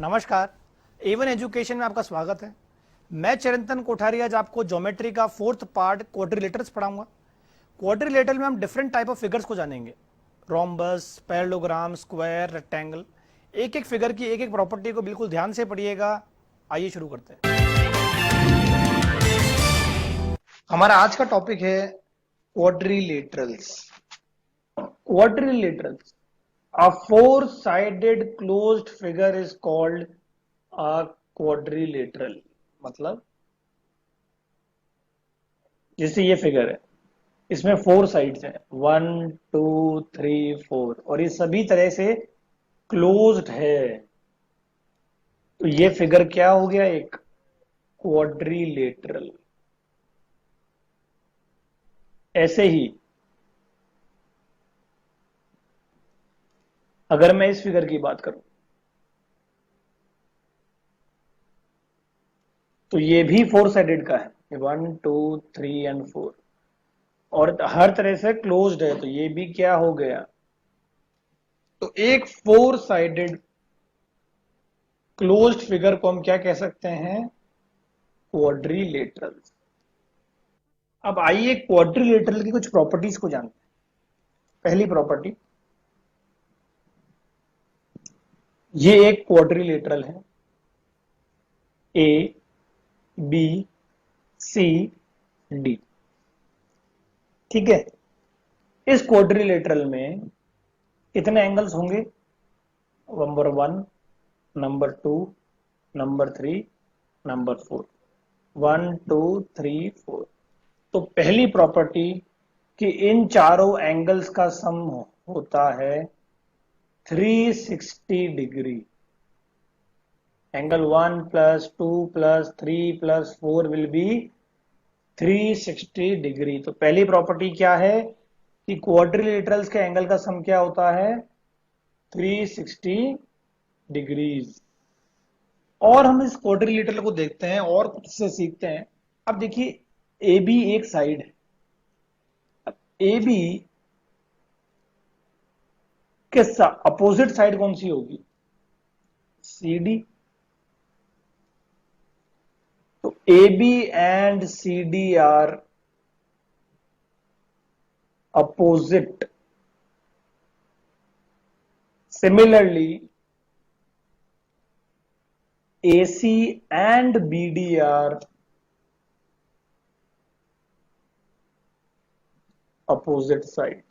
नमस्कार, Avon education में आपका स्वागत है। मैं चिरंतन कोठारी आज आपको ज्योमेट्री का फोर्थ पार्ट क्वाड्रिलेटरल्स पढ़ाऊंगा। क्वाड्रिलेटरल में हम डिफरेंट टाइप ऑफ फिगर्स को जानेंगे, रोम्बस, पैरेललोग्राम, स्क्वायर, रेक्टेंगल। एक एक फिगर की एक एक प्रॉपर्टी को बिल्कुल ध्यान से पढ़िएगा। आइए शुरू करते हैं। हमारा आज का टॉपिक है quadrilaterals. Quadrilaterals, a four-sided closed figure is called a quadrilateral। मतलब जैसे ये फिगर है, इसमें 4 साइड्स हैं, 1 2 3 4, और ये सभी तरह से क्लोज्ड है। तो ये फिगर क्या हो गया? एक क्वाड्रिलेटरल। ऐसे ही अगर मैं इस फिगर की बात करूं तो ये भी 4 साइडेड का है, 1 2 3 एंड 4, और हर तरह से क्लोज्ड है। तो ये भी क्या हो गया? तो एक 4 साइडेड क्लोज्ड फिगर को हम क्या कह सकते हैं? क्वाड्रिलेटरल। अब आइए क्वाड्रिलेटरल की कुछ प्रॉपर्टीज को जानते हैं। पहली प्रॉपर्टी, ये एक क्वाड्रिलेटरल है, ए बी सी डी। ठीक है, इस क्वाड्रिलेटरल में कितने एंगल्स होंगे? Number 1, number 2, number 3, number 4। 1 2 3 4। तो पहली प्रॉपर्टी कि इन चारों एंगल्स का सम होता है 360 degree. Angle 1 plus 2 plus 3 plus 4 will be 360 degree. तो पहली प्रॉपर्टी क्या है कि क्वाड्रिलेटरल्स के एंगल का सम क्या होता है? 360 डिग्रीज। और हम इस क्वाड्रिलेटरल को देखते हैं और कुछ से सीखते हैं। अब देखिए, ए बी एक साइड है। अब ए बी के अपोजिट साइड कौन सी होगी? C D. तो A B and C D are opposite. Similarly, AC and BD are opposite side.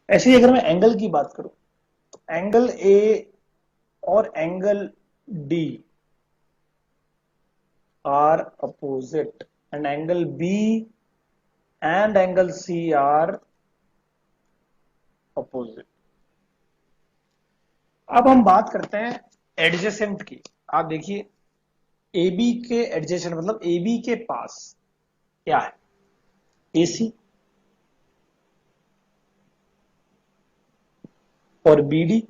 ऐसे ही अगर मैं एंगल की बात करूं तो एंगल ए और angle D are opposite, and angle B and angle C are opposite. अब हम बात करते हैं एडजेसेंट की। आप देखिए, AB के एडजेसेंट मतलब AB के पास क्या है? AC और BD।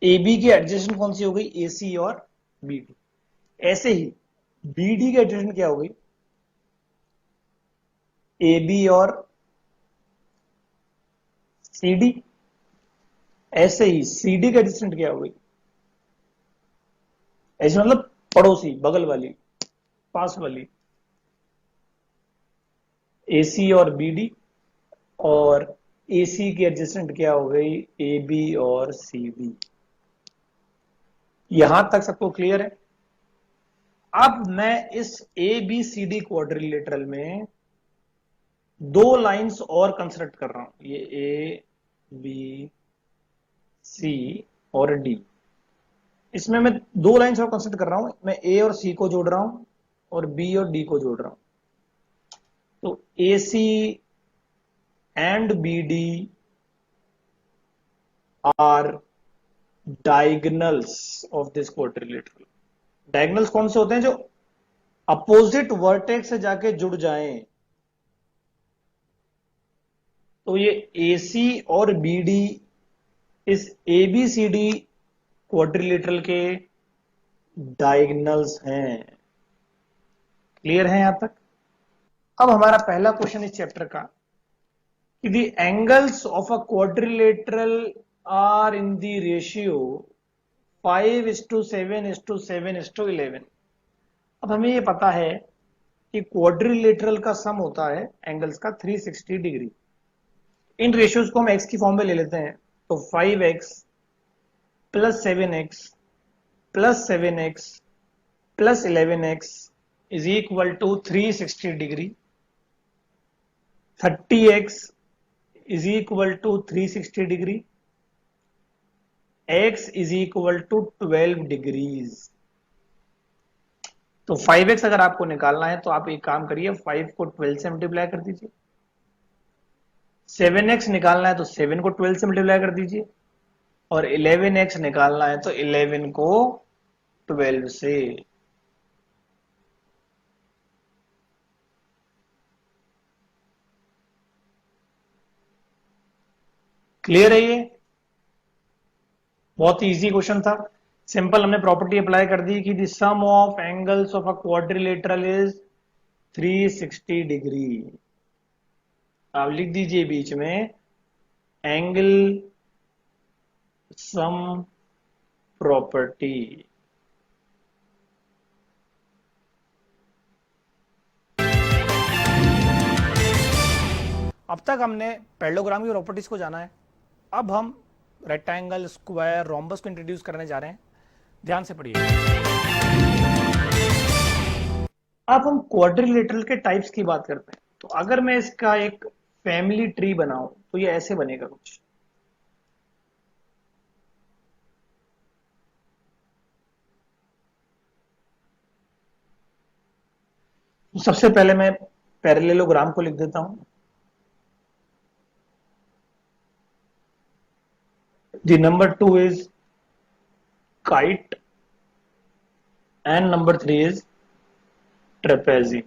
AB के एडजेसेंट कौन सी हो गई? AC और BD। ऐसे ही BD के एडजेसेंट क्या हो गई? AB और CD। ऐसे ही CD का डिस्टेंस क्या हो गई? ऐसे मतलब पड़ोसी, बगल वाली, पास वाली, AC और BD। और AC की एडजेसेंट क्या हो गई? AB और CD। यहां तक सबको क्लियर है? अब मैं इस ABCD क्वाड्रिलेटरल में दो लाइंस और कंस्ट्रक्ट कर रहा हूं। ये ए बी सी और डी, इसमें मैं दो लाइंस और कंस्ट्रक्ट कर रहा हूं। मैं ए और सी को जोड़ रहा हूं और बी और डी को जोड़ रहा हूं। तो A C and B D are diagonals of this quadrilateral. Diagonals कौन से होते हैं? जो अपोजिट वर्टेक्स से जाके जुड़ जाएं। तो ये AC और BD इस ABCD क्वाड्रिलेटरल के डायगोनल्स हैं। क्लियर है यहां तक? अब हमारा पहला क्वेश्चन इस चैप्टर का कि the angles of a quadrilateral are in the ratio 5:7:7:11। अब हमें ये पता है कि क्वाड्रिलेटरल का सम होता है एंगल्स का 360 डिग्री। इन रेशियोज को हम एक्स की फॉर्म में ले लेते हैं, तो 5x plus 7x plus 7x plus 11x is equal to 360 degree. 30x is equal to 360 degree. x is equal to 12 degrees. तो 5x अगर आपको निकालना है तो आप एक काम करिए, 5 को 12 से मल्टीप्लाई कर दीजिए। 7x निकालना है तो 7 को 12 से मल्टीप्लाई कर दीजिए, और 11x निकालना है तो 11 को 12 से। क्लियर है? ये बहुत ही इजी क्वेश्चन था। सिंपल हमने प्रॉपर्टी अप्लाई कर दी कि the sum of angles of a quadrilateral is 360 degree. आप लिख दीजिए बीच में एंगल सम प्रॉपर्टी। अब तक हमने पैरेललोग्राम की प्रॉपर्टीज को जाना है। अब हम रेक्टेंगल, स्क्वायर, रोम्बस को इंट्रोड्यूस करने जा रहे हैं। ध्यान से पढ़िए। अब हम क्वाड्रिलेटरल के टाइप्स की बात करते हैं। तो अगर मैं इसका एक फैमिली ट्री बनाऊं तो ये ऐसे बनेगा कुछ। सबसे पहले मैं पैरेललोग्राम को लिख देता हूं। The number 2 is kite and number 3 is trapezium.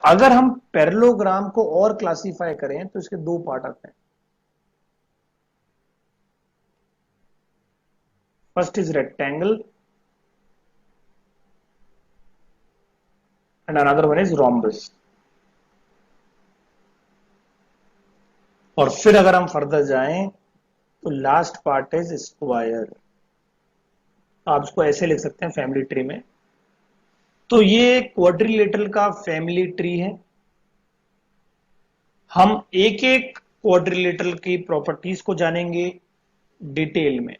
अगर हम पैरेललोग्राम को और क्लासिफाई करें तो इसके दो पार्ट आते हैं। First is rectangle and another one is rhombus. और फिर अगर हम फर्दर जाएं तो लास्ट पार्ट इज स्क्वायर। आप इसको ऐसे लिख सकते हैं फैमिली ट्री में। तो ये क्वाड्रिलेटरल का फैमिली ट्री है। हम एक एक क्वाड्रिलेटरल की प्रॉपर्टीज को जानेंगे डिटेल में।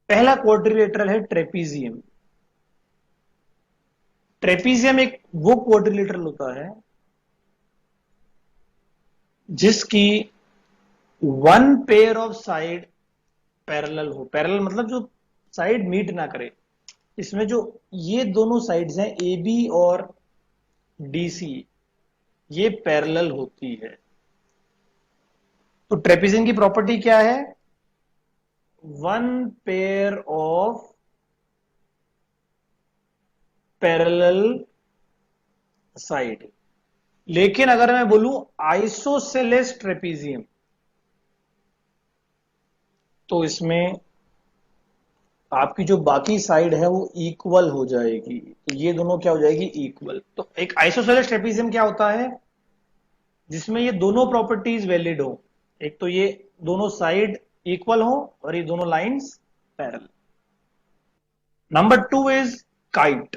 पहला क्वाड्रिलेटरल है ट्रेपीजियम। ट्रेपीजियम एक वो क्वाड्रिलेटरल होता है जिसकी one pair of side parallel हो। पैरेलल मतलब जो साइड मीट ना करे। इसमें जो ये दोनों साइड्स हैं ए बी और डी सी, ये पैरेलल होती है। तो ट्रेपीजियम की प्रॉपर्टी क्या है? One pair of parallel side. लेकिन अगर मैं बोलूं आइसोसेलेस ट्रेपीजियम तो इसमें आपकी जो बाकी साइड है वो इक्वल हो जाएगी। तो ये दोनों क्या हो जाएगी? इक्वल। तो एक आइसोसेलेस ट्रेपीजियम क्या होता है? जिसमें ये दोनों प्रॉपर्टीज वैलिड हो। एक तो ये दोनों साइड इक्वल हो और ये दोनों lines parallel. Number 2 is kite.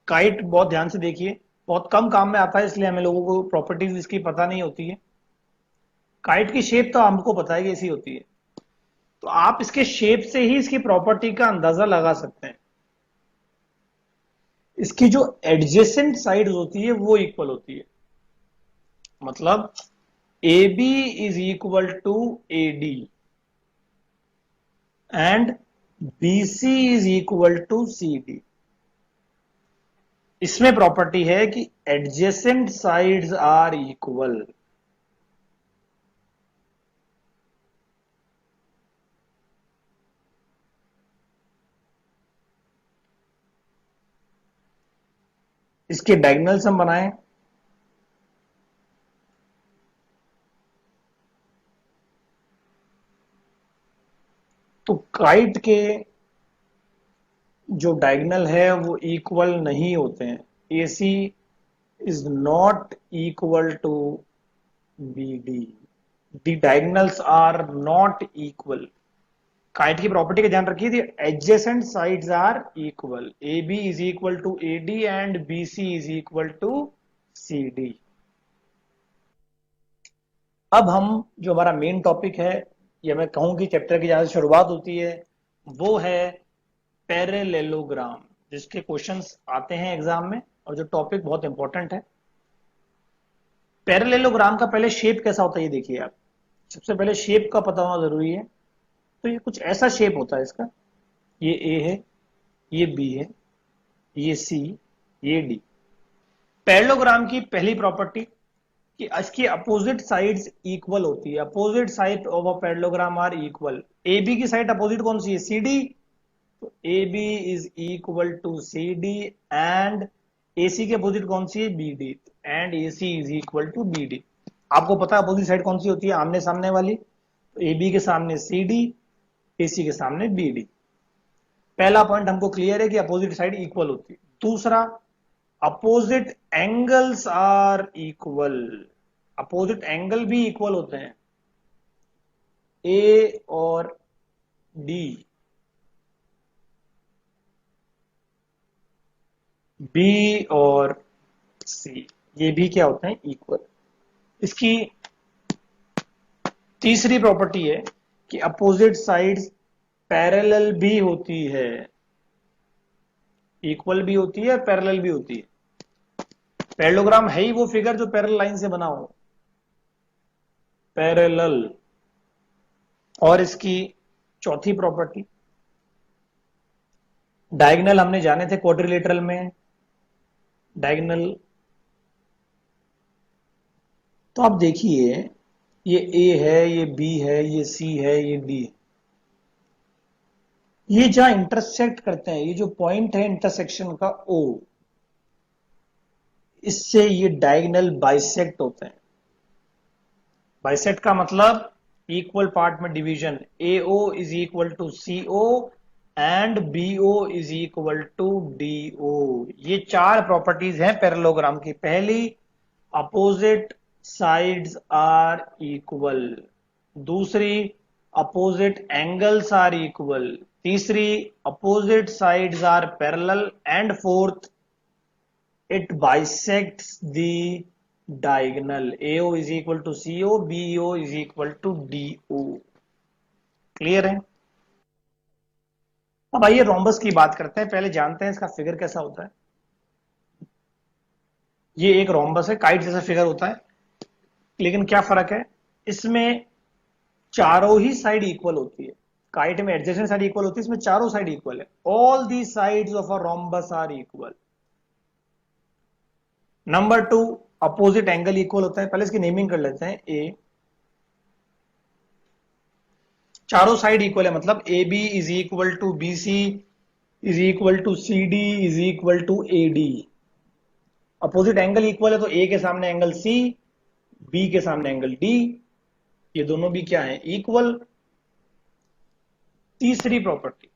Kite बहुत ध्यान से देखिए, बहुत कम काम में आता है इसलिए हमें लोगों को प्रॉपर्टीज इसकी पता नहीं होती है। काइट की शेप तो हमको पता है कि ऐसी होती है, तो आप इसके शेप से ही इसकी प्रॉपर्टी का अंदाजा लगा सकते हैं। इसकी जो एडजेसेंट साइड्स होती है वो इक्वल होती है। मतलब A B is equal to A D and B C is equal to C D. इसमें प्रॉपर्टी है कि एडजेसेंट साइड्स आर इक्वल। इसके डायगोनल्स हम बनाएं तो काइट के जो डायगोनल है वो इक्वल नहीं होते हैं। A C is not equal to B D. The diagonals are not equal. Kite की प्रॉपर्टी का ध्यान रखिए, the adjacent sides are equal. A B is equal to A D and B C is equal to C D. अब हम जो हमारा main topic है, या मैं कहूं कि चैप्टर की जहां से शुरुआत होती है, वो है पैरेलेलोग्राम, जिसके क्वेश्चंस आते हैं एग्जाम में और जो टॉपिक बहुत इंपॉर्टेंट है। पैरेलेलोग्राम का पहले शेप कैसा होता है ये देखिए आप। सबसे पहले शेप का पता होना जरूरी है। तो ये कुछ ऐसा शेप होता है इसका, ये ए है, ये बी है, ये सी, ये डी। पैरेललोग्राम की पहली प्रॉपर्टी कि इसकी अपोजिट साइड्स इक्वल होती है। Opposite side of a parallelogram are equal. A B की साइड अपोजिट कौन सी है? C D. तो A B is equal to C D and A C के अपोजिट कौन सी है? B D. And A C is equal to B D. आपको पता है अपोजिट साइड कौन सी होती है? आमने सामने वाली। तो ए बी के सामने सी डी, ए सी के सामने बी डी। पहला पॉइंट हमको क्लियर है कि अपोजिट साइड इक्वल होती है। दूसरा, opposite angles are equal. Opposite angle भी इक्वल होते हैं। ए और डी, बी और सी, ये भी क्या होते हैं? इक्वल। इसकी तीसरी प्रॉपर्टी है कि अपोजिट साइड्स पैरेलल भी होती है। इक्वल भी होती है, पैरेलल भी होती है। पैरेललोग्राम है ही वो फिगर जो पैरेलल लाइन से बना हो, पैरेलल। और इसकी चौथी प्रॉपर्टी, डायगोनल हमने जाने थे क्वाड्रिलेटरल में। डायगोनल, तो आप देखिए ये ए है, ये बी है, ये सी है, ये डी है। ये जहां इंटरसेक्ट करते हैं, ये जो पॉइंट है इंटरसेक्शन का ओ, इससे ये डायगोनल बाइसेक्ट होते हैं। बाइसेक्ट का मतलब इक्वल पार्ट में division. AO is equal to CO and BO is equal to DO। ये चार प्रॉपर्टीज हैं पैरेललोग्राम की। पहली, अपोजिट साइड्स आर इक्वल। दूसरी, अपोजिट एंगल्स आर इक्वल। तीसरी, opposite sides are parallel. And fourth, it bisects the diagonal। AO is equal to CO, BO is equal to DO। Clear है? अब आइए rhombus की बात करते हैं। पहले जानते हैं इसका फिगर कैसा होता है। ये एक रोम्बस है, काइट जैसा फिगर होता है, लेकिन क्या फर्क है इसमें? चारों ही साइड इक्वल होती है। काइट में एडजेसेंट साइड इक्वल होती है, इसमें चारों साइड इक्वल है। All the sides of a rhombus are equal. Number two, opposite angle equal होता है। पहले इसकी नेमिंग कर लेते हैं। ए, चारों साइड इक्वल है, मतलब A B is equal to B C is equal to C D is equal to A D. Opposite angle equal है तो ए के सामने एंगल सी, बी के सामने एंगल डी, ये दोनों भी क्या है? इक्वल। तीसरी property,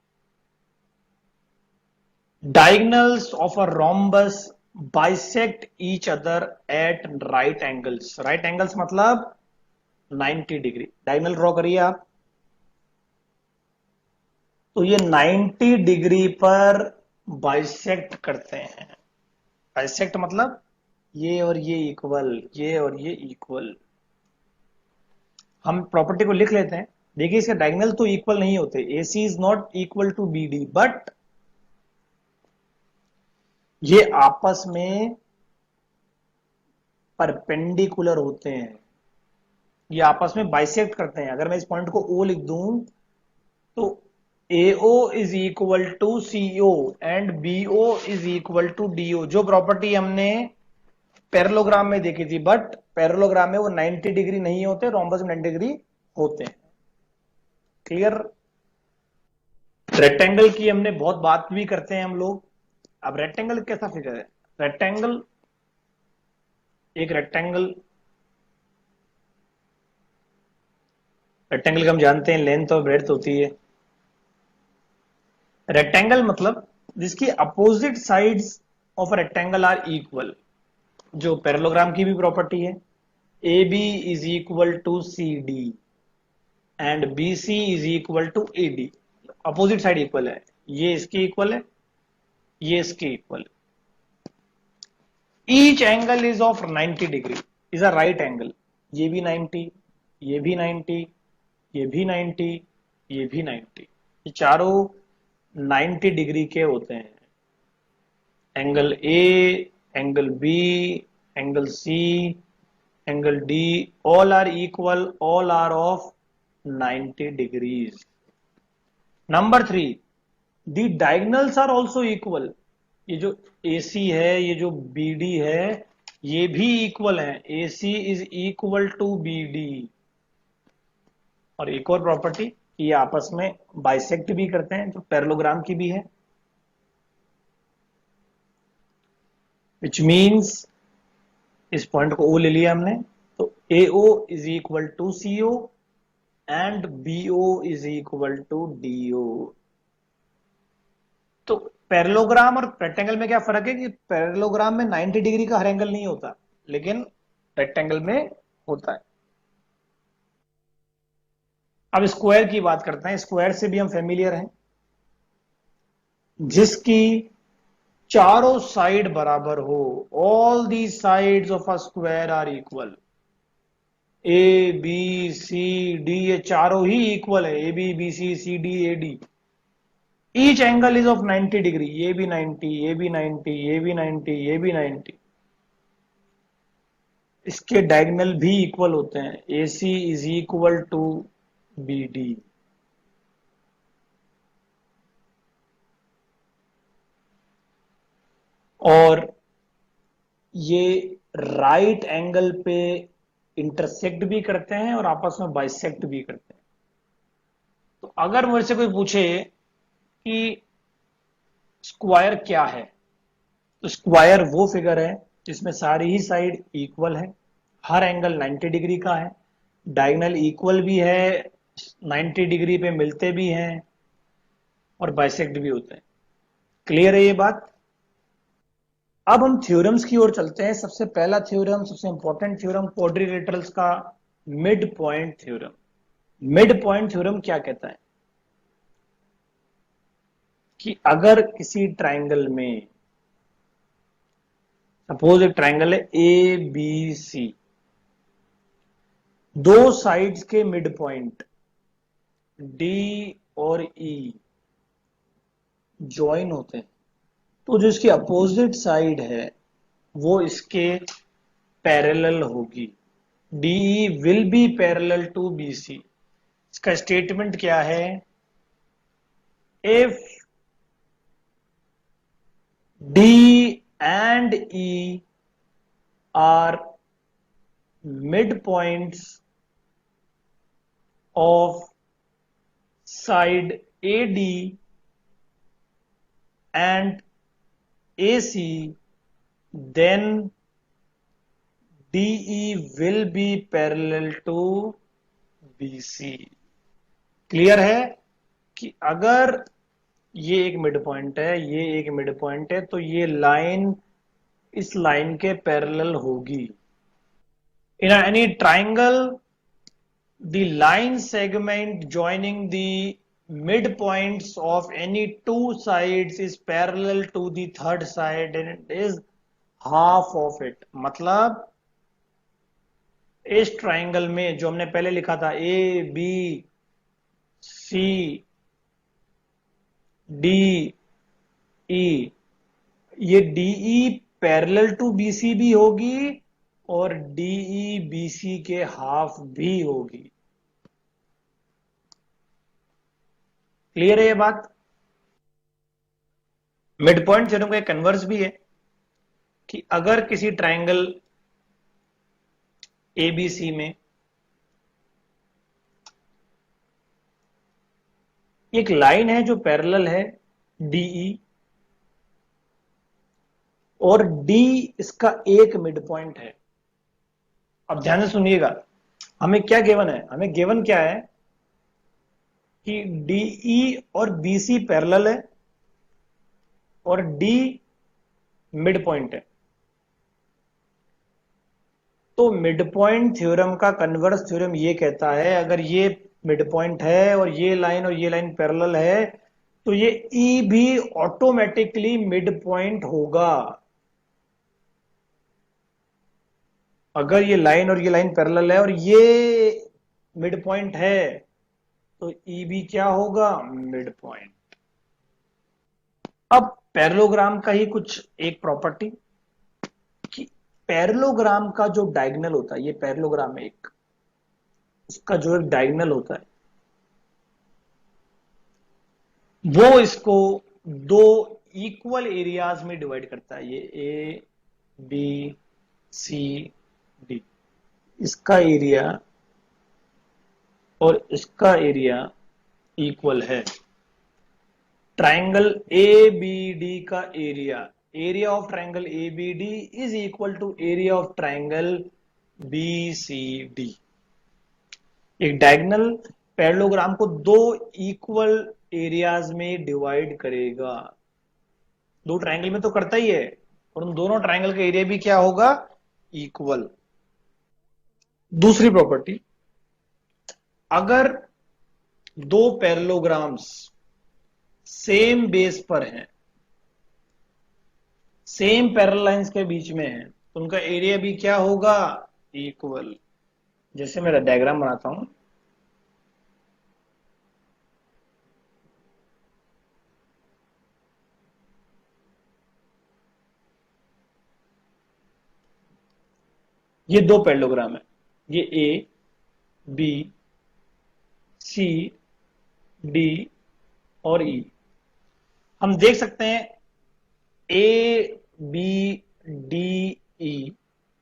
diagonals of a rhombus bisect each other at right angles. Right angles मतलब 90 डिग्री। डायगोनल ड्रॉ करिए आप, तो ये 90 डिग्री पर बाइसेक्ट करते हैं। बाइसेक्ट मतलब ये और ये इक्वल, ये और ये इक्वल। हम प्रॉपर्टी को लिख लेते हैं। देखिए इसके डायगोनल तो इक्वल नहीं होते। AC is not equal to BD, but ये आपस में परपेंडिकुलर होते हैं। ये आपस में बाइसेक्ट करते हैं। अगर मैं इस पॉइंट को O लिख दूं तो AO is equal to CO and BO is equal to DO। जो प्रॉपर्टी हमने पैरेललोग्राम में देखी थी, बट पैरेललोग्राम में वो 90 डिग्री नहीं होते, रोम्बस में 90 डिग्री होते हैं। क्लियर? रेक्टेंगल की हमने बहुत बात भी करते हैं हम लोग। अब रेक्टेंगल कैसा फिगर है? रेक्टेंगल, एक रेक्टेंगल, रेक्टेंगल का हम जानते हैं लेंथ और ब्रेड्थ होती है। रेक्टेंगल मतलब जिसकी opposite sides of rectangle are equal, जो पैरेललोग्राम की भी प्रॉपर्टी है। A B is equal to C D and B C is equal to A D, opposite side equal है, ये इसके इक्वल है, ये इसके इक्वल है। Each angle is of 90 degree, is a right angle, ये भी 90, ये भी 90, ये भी 90, ये भी 90, ये चारों 90 डिग्री के होते हैं। Angle A, angle B, angle C, angle D, all are equal, all are of 90 degrees. Number 3, the diagonals are also equal, ये जो AC है, ये जो BD है, ये भी इक्वल है, AC is equal to BD। और एक और प्रॉपर्टी, ये आपस में बाइसेक्ट भी करते हैं, जो पैरेललोग्राम की भी है, विच मीन्स इस पॉइंट को O ले लिया हमने, तो AO is equal to CO and BO is equal to DO। तो पैरेललोग्राम और रेक्टेंगल में क्या फर्क है कि पैरेललोग्राम में 90 डिग्री का हर एंगल नहीं होता, लेकिन रेक्टेंगल में होता है। अब स्क्वायर की बात करते हैं, स्क्वायर से भी हम फेमिलियर हैं, जिसकी चारों साइड बराबर हो, all the sides of a square are equal, A B C D, ये चारों ही इक्वल है, A B B C C D A D. Each angle is of 90 degree, ये भी 90, ये भी 90, ये भी 90, ये भी 90। इसके डायगोनल भी इक्वल होते हैं, AC is equal to BD। और ये राइट एंगल पे इंटरसेक्ट भी करते हैं और आपस में बाइसेक्ट भी करते हैं। तो अगर मुझसे कोई पूछे कि स्क्वायर क्या है, तो स्क्वायर वो फिगर है जिसमें सारी ही साइड इक्वल है, हर एंगल 90 डिग्री का है, डायगोनल इक्वल भी है, 90 डिग्री पे मिलते भी हैं और बाइसेक्ट भी होते हैं। क्लियर है ये बात? अब हम थ्योरम्स की ओर चलते हैं। सबसे पहला थ्योरम, सबसे इंपॉर्टेंट थ्योरम, क्वाड्रिलेटरल्स का mid point theorem. Mid point theorem क्या कहता है कि अगर किसी ट्राइंगल में, सपोज एक ट्राइंगल है ABC, दो साइड्स के मिड पॉइंट D और E ज्वाइन होते हैं, तो जो इसकी अपोजिट साइड है वो इसके पैरेलल होगी। DE will be parallel to BC। इसका स्टेटमेंट क्या है? If D and E are midpoints of side AD and AC, then DE will be parallel to BC। Clear है कि अगर ये एक मिड पॉइंट है, ये एक मिड पॉइंट है, तो ये लाइन इस लाइन के पैरेलल होगी। In any triangle the line segment joining the midpoints of any two sides is parallel to the third side and it is half of it। मतलब इस ट्राइंगल में जो हमने पहले लिखा था ABC DE, ये DE पैरेलल टू BC भी होगी और DE BC के हाफ भी होगी। क्लियर है ये बात? मिड पॉइंट थ्योरम का एक कन्वर्स भी है कि अगर किसी ट्राइंगल ABC में एक लाइन है जो पैरेलल है DE और D इसका एक मिड पॉइंट है। अब ध्यान से सुनिएगा, हमें क्या गिवन है? हमें गिवन क्या है कि DE और BC पैरेलल है और D मिड पॉइंट है। तो मिड पॉइंट थ्योरम का कन्वर्स थ्योरम ये कहता है, अगर ये मिड पॉइंट है और ये लाइन पैरेलल है, तो ये ई भी ऑटोमेटिकली मिड पॉइंट होगा। अगर ये लाइन और ये लाइन पैरेलल है और ये मिड पॉइंट है, तो ई भी क्या होगा, मिड पॉइंट। अब पैरेललोग्राम का ही कुछ एक प्रॉपर्टी, कि पैरेललोग्राम का जो डायगोनल होता है, ये पैरेललोग्राम है एक, इसका जो एक डायगोनल होता है वो इसको दो इक्वल एरियाज में डिवाइड करता है। ये ए बी सी डी, इसका एरिया और इसका एरिया इक्वल है। ट्राइंगल ए बी डी का area of triangle A B D is equal to area of triangle B C D. एक डायगोनल पैरेललोग्राम को दो इक्वल एरियाज में डिवाइड करेगा। दो ट्राइंगल में तो करता ही है, और उन दोनों ट्राइंगल का एरिया भी क्या होगा, इक्वल। दूसरी प्रॉपर्टी, अगर दो पैरेललोग्राम्स सेम बेस पर हैं, सेम पैरेलल लाइंस के बीच में हैं, तो उनका एरिया भी क्या होगा, इक्वल। जैसे मैं डायग्राम बनाता हूं, ये दो पैरेललोग्राम है, ये ए बी सी डी और ई। हम देख सकते हैं ए बी डी ई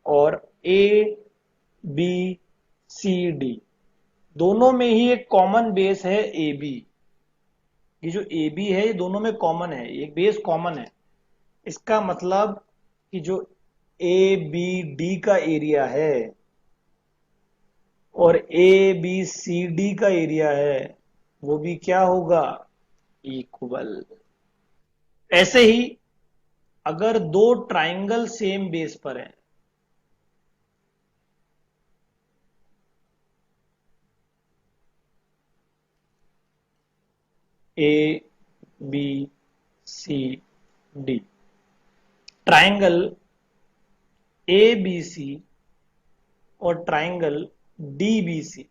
और ए बी सी डी दोनों में ही एक कॉमन बेस है ए बी। ये जो ए बी है ये दोनों में कॉमन है, एक बेस कॉमन है। इसका मतलब कि जो ए बी डी का एरिया है और ए बी सी डी का एरिया है वो भी क्या होगा, इक्वल। ऐसे ही अगर दो ट्राइंगल सेम बेस पर हैं, A B C D, triangle A B C और ट्राइंगल डी बी सी,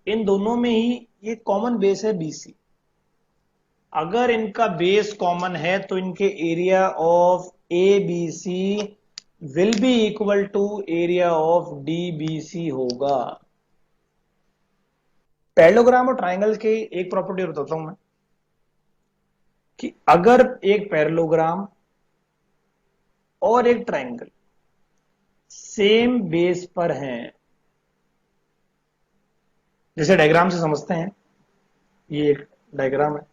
इन दोनों में ही ये कॉमन बेस है बी सी। अगर इनका बेस कॉमन है तो इनके area of A B C will be equal to area of D B C होगा। पैरेललोग्राम और ट्राइंगल के एक प्रॉपर्टी बताता हूं मैं, कि अगर एक पैरेललोग्राम और एक ट्राइंगल सेम बेस पर हैं, जैसे डायग्राम से समझते हैं, ये एक डायग्राम है,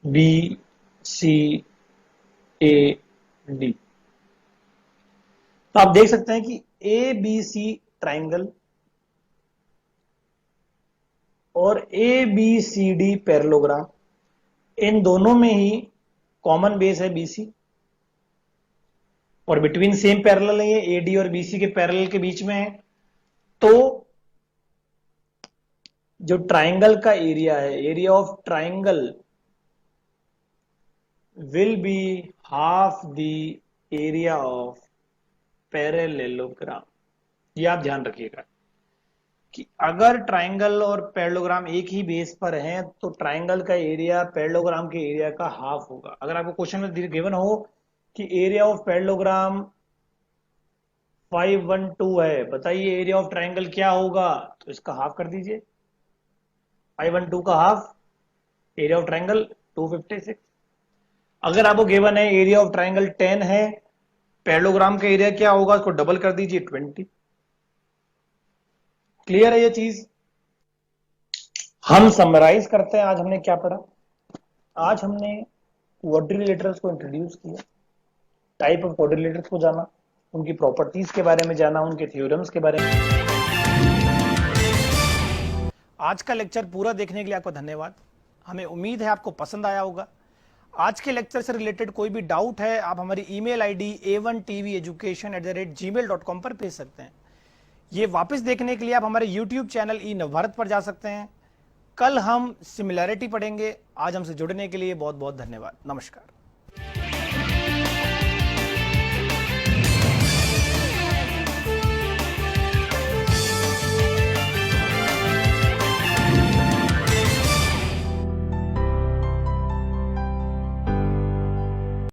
बी सी ए डी। तो आप देख सकते हैं कि ए बी सी ट्राइंगल और A B C D parallelogram, इन दोनों में ही कॉमन बेस है बीसी, और बिटवीन सेम पैरेलल है, ये एडी और बीसी के पैरेलल के बीच में है। तो जो ट्राइंगल का एरिया है, area of triangle will be half the area of parallelogram. ये आप ध्यान रखिएगा कि अगर ट्राइंगल और पैरेललोग्राम एक ही बेस पर हैं तो ट्राइंगल का एरिया पैरेललोग्राम के एरिया का हाफ होगा। अगर आपको क्वेश्चन में गिवन हो कि एरिया ऑफ पैरेललोग्राम 512 है, बताइए एरिया ऑफ ट्राइंगल क्या होगा, तो इसका हाफ कर दीजिए। 512 का हाफ एरिया ऑफ ट्राइंगल 256। अगर आपको गिवन है एरिया ऑफ ट्राइंगल 10 है, पैरेललोग्राम का एरिया क्या होगा, इसको डबल कर दीजिए 20। क्लियर है ये चीज। हम समराइज करते हैं, आज हमने क्या पढ़ा। आज हमने क्वाड्रिलेटरल्स को इंट्रोड्यूस किया, टाइप ऑफ क्वाड्रिलेटरल्स को जाना, उनकी प्रॉपर्टीज के बारे में जाना, उनके थ्योरम्स के बारे में। आज का लेक्चर पूरा देखने के लिए आपको धन्यवाद। हमें उम्मीद है आपको पसंद आया होगा। आज के लेक्चर से रिलेटेड कोई भी डाउट है आप हमारी ईमेल आईडी a1tveducation@gmail.com पर भेज सकते हैं। ये वापस देखने के लिए आप हमारे YouTube चैनल ई नवभारत पर जा सकते हैं। कल हम सिमिलैरिटी पढ़ेंगे। आज हमसे जुड़ने के लिए बहुत बहुत धन्यवाद। नमस्कार।